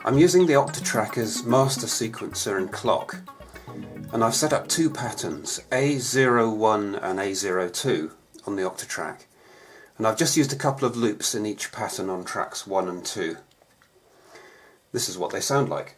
I'm using the Octatrack master sequencer and clock, and I've set up two patterns, A01 and A02 on the Octatrack, and I've just used a couple of loops in each pattern on tracks 1 and 2. This is what they sound like.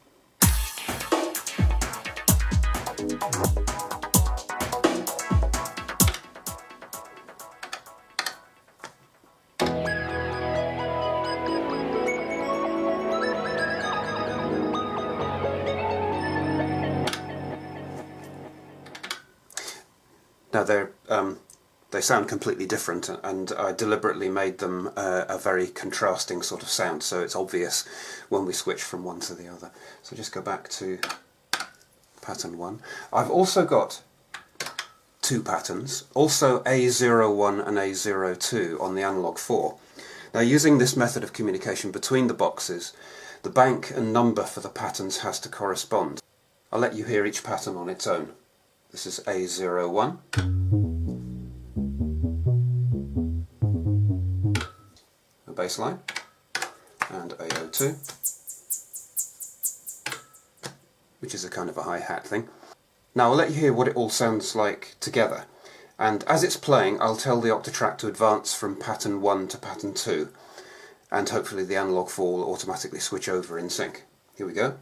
Now they sound completely different, and I deliberately made them a very contrasting sort of sound, so it's obvious when we switch from one to the other. So just go back to pattern 1. I've also got two patterns, also A01 and A02 on the Analog 4. Now, using this method of communication between the boxes, the bank and number for the patterns has to correspond. I'll let you hear each pattern on its own. This is A01, a bass line, and A02, which is a kind of a hi-hat thing. Now I'll let you hear what it all sounds like together, and as it's playing I'll tell the Octatrack to advance from pattern 1 to pattern 2, and hopefully the Analog 4 will automatically switch over in sync. Here we go.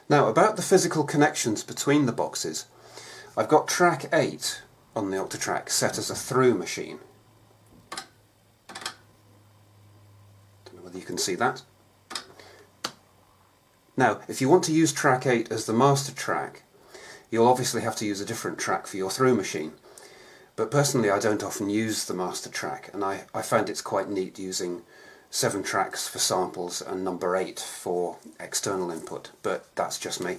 Now, about the physical connections between the boxes, I've got track 8 on the Octatrack set as a through machine. Don't know whether you can see that. Now, if you want to use track 8 as the master track, you'll obviously have to use a different track for your through machine. But personally, I don't often use the master track, and I find it's quite neat using 7 tracks for samples and number 8 for external input, but that's just me.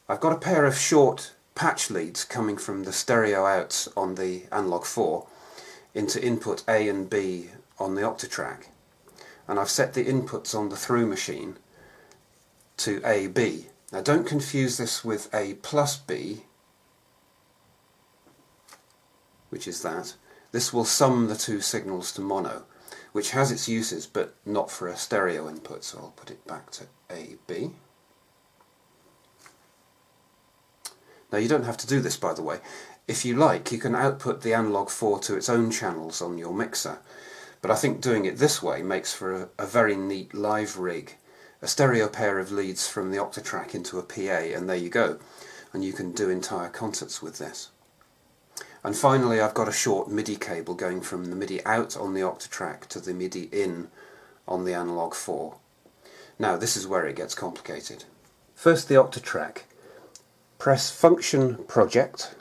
I've got a pair of short patch leads coming from the stereo outs on the Analog 4 into input A and B on the Octatrack, and I've set the inputs on the through machine to AB. Now don't confuse this with A plus B, which is that. This will sum the two signals to mono, which has its uses, but not for a stereo input, so I'll put it back to AB. Now you don't have to do this, by the way. If you like, you can output the Analog 4 to its own channels on your mixer, but I think doing it this way makes for a very neat live rig. A stereo pair of leads from the Octatrack into a PA, and there you go, and you can do entire concerts with this. And finally, I've got a short MIDI cable going from the MIDI out on the Octatrack to the MIDI in on the Analog 4. Now this is where it gets complicated. First, the Octatrack. Press Function Project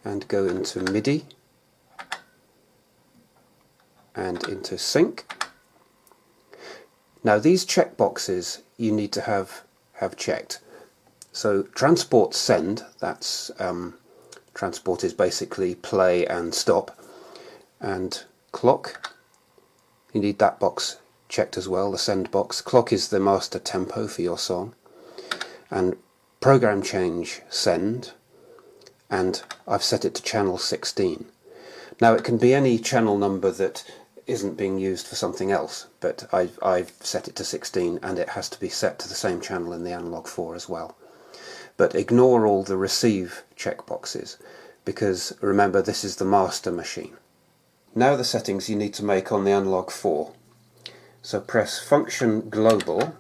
and go into MIDI and into Sync. Now these checkboxes you need to have checked. So transport send, that's transport is basically play and stop, and clock, you need that box checked as well, the send box. Clock is the master tempo for your song, and program change send, and I've set it to channel 16. Now it can be any channel number that isn't being used for something else, but I've set it to 16, and it has to be set to the same channel in the Analog 4 as well. But ignore all the receive checkboxes, because remember, this is the master machine. Now the settings you need to make on the Analog 4. So press Function Global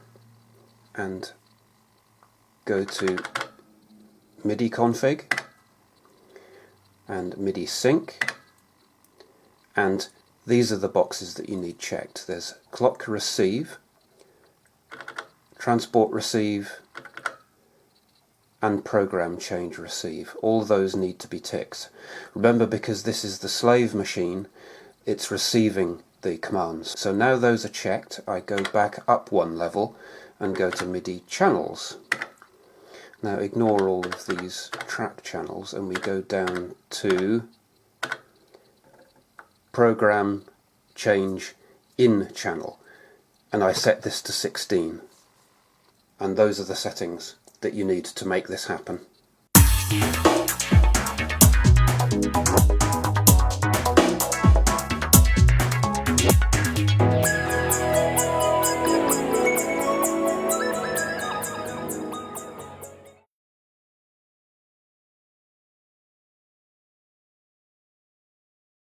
and go to MIDI Config and MIDI Sync, and these are the boxes that you need checked. There's clock receive, transport receive, and program change receive. All of those need to be ticked. Remember, because this is the slave machine, it's receiving the commands. So now those are checked, I go back up one level and go to MIDI channels. Now ignore all of these track channels and we go down to program change in channel, and I set this to 16, and those are the settings that you need to make this happen.